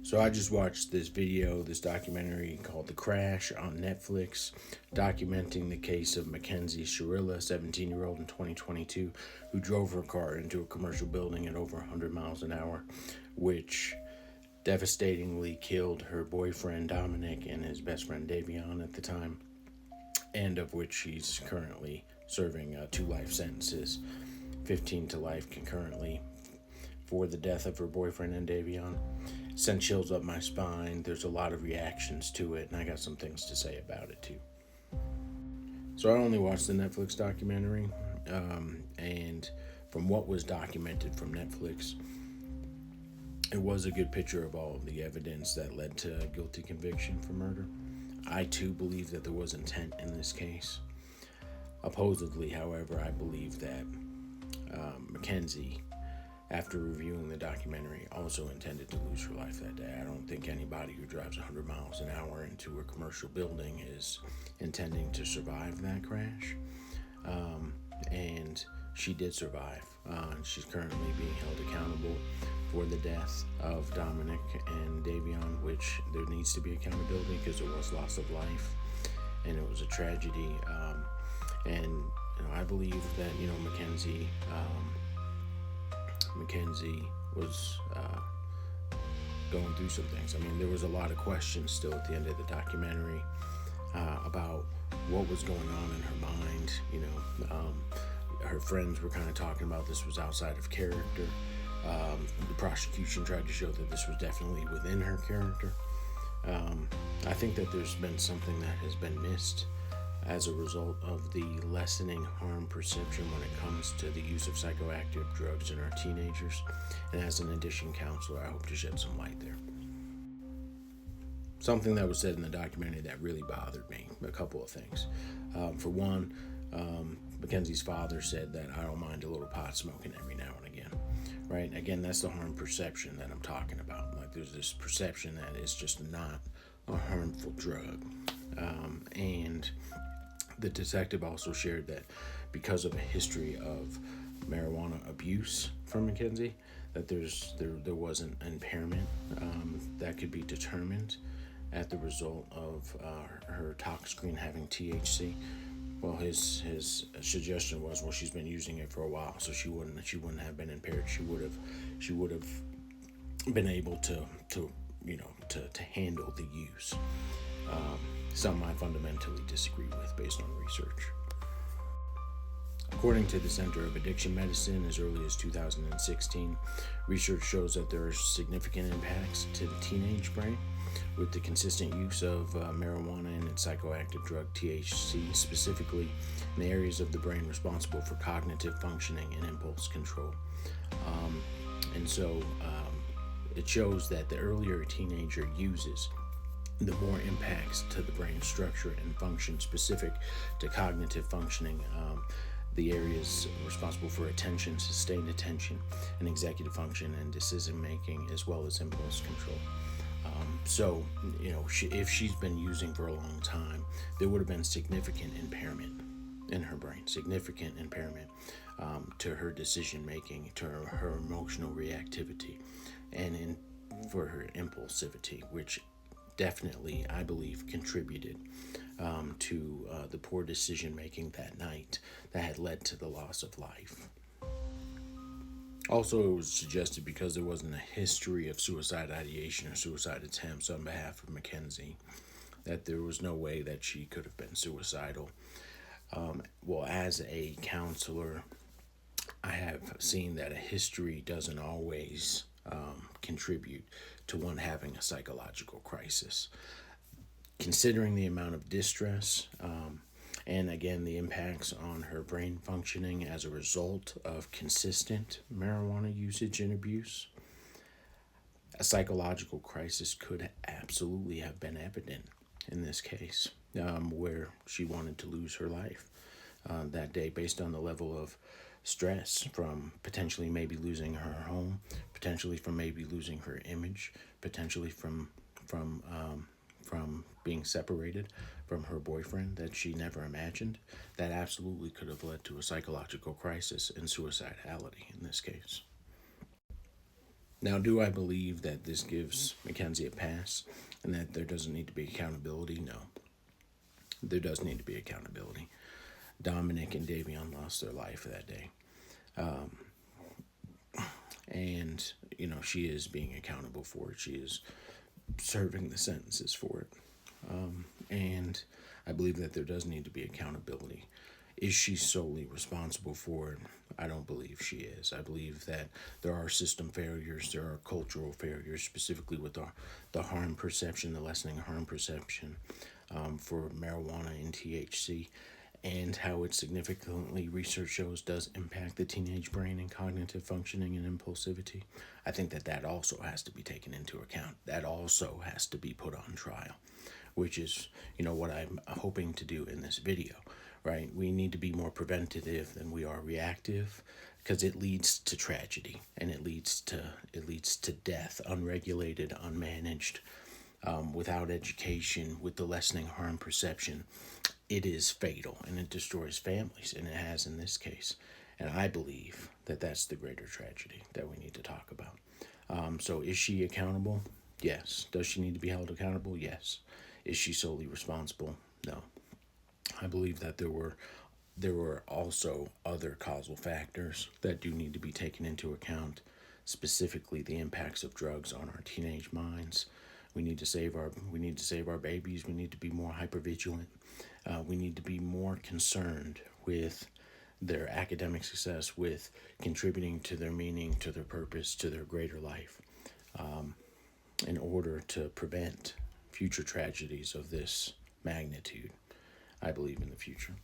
So I just watched this documentary called The Crash on Netflix, documenting the case of Mackenzie Shirilla, 17-year-old in 2022, who drove her car into a commercial building at over 100 miles an hour, which devastatingly killed her boyfriend Dominic and his best friend Davion at the time, and of which she's currently serving 2 life sentences, 15 to life concurrently, for the death of her boyfriend and Davion. Sent chills up my spine. There's a lot of reactions to it, and I got some things to say about it too. So I only watched the Netflix documentary, and from what was documented from Netflix, it was a good picture of all of the evidence that led to a guilty conviction for murder. I too believe that there was intent in this case. Supposedly, however, I believe that Mackenzie, after reviewing the documentary, also intended to lose her life that day. I don't think anybody who drives 100 miles an hour into a commercial building is intending to survive that crash. And she did survive. She's currently being held accountable for the death of Dominic and Davion, which there needs to be accountability because it was loss of life and it was a tragedy. And I believe that Mackenzie was going through some things. I mean, there was a lot of questions still at the end of the documentary about what was going on in her mind. Her friends were kind of talking about this was outside of character. The prosecution tried to show that this was definitely within her character. I think that there's been something that has been missed as a result of the lessening harm perception when it comes to the use of psychoactive drugs in our teenagers. And as an addiction counselor, I hope to shed some light there. Something that was said in the documentary that really bothered me, a couple of things. For one, Mackenzie's father said that I don't mind a little pot smoking every now and again. Right? Again, that's the harm perception that I'm talking about. Like, there's this perception that it's just not a harmful drug. And the detective also shared that because of a history of marijuana abuse from Mackenzie, that there was an impairment that could be determined at the result of her tox screen having THC. Well, his suggestion was, well, she's been using it for a while, so she wouldn't have been impaired. She would have been able to handle the use. Something I fundamentally disagree with based on research. According to the Center of Addiction Medicine, as early as 2016, research shows that there are significant impacts to the teenage brain with the consistent use of marijuana and its psychoactive drug THC, specifically in the areas of the brain responsible for cognitive functioning and impulse control. And so it shows that the earlier a teenager uses, the more impacts to the brain structure and function specific to cognitive functioning, the areas responsible for attention, sustained attention, and executive function and decision making, as well as impulse control. So, if she's been using for a long time, there would have been significant impairment in her brain, significant impairment to her decision making, to her emotional reactivity, and for her impulsivity, which definitely, I believe, contributed to the poor decision making that night that had led to the loss of life. Also, it was suggested because there wasn't a history of suicide ideation or suicide attempts on behalf of Mackenzie, that there was no way that she could have been suicidal. Well, as a counselor, I have seen that a history doesn't always contribute to one having a psychological crisis. Considering the amount of distress and again the impacts on her brain functioning as a result of consistent marijuana usage and abuse, a psychological crisis could absolutely have been evident in this case, where she wanted to lose her life that day based on the level of stress from potentially maybe losing her home, potentially from maybe losing her image, potentially from being separated from her boyfriend that she never imagined. That absolutely could have led to a psychological crisis and suicidality in this case. Now, do I believe that this gives Mackenzie a pass and that there doesn't need to be accountability? No. There does need to be accountability. Dominic and Davion lost their life that day. And, she is being accountable for it. She is serving the sentences for it. And I believe that there does need to be accountability. Is she solely responsible for it? I don't believe she is. I believe that there are system failures, there are cultural failures, specifically with the harm perception, the lessening harm perception for marijuana and THC, and how it significantly, research shows, does impact the teenage brain and cognitive functioning and impulsivity. I think that also has to be taken into account. That also has to be put on trial, which is, what I'm hoping to do in this video, right? We need to be more preventative than we are reactive, because it leads to tragedy and it leads to death, unregulated, unmanaged, without education, with the lessening harm perception. It is fatal and it destroys families, and it has in this case. And I believe that that's the greater tragedy that we need to talk about. So is she accountable? Yes. Does she need to be held accountable? Yes. Is she solely responsible? No. I believe that there were also other causal factors that do need to be taken into account, specifically the impacts of drugs on our teenage minds. We need to save our babies. We need to be more hypervigilant. We need to be more concerned with their academic success, with contributing to their meaning, to their purpose, to their greater life, in order to prevent future tragedies of this magnitude. I believe in the future.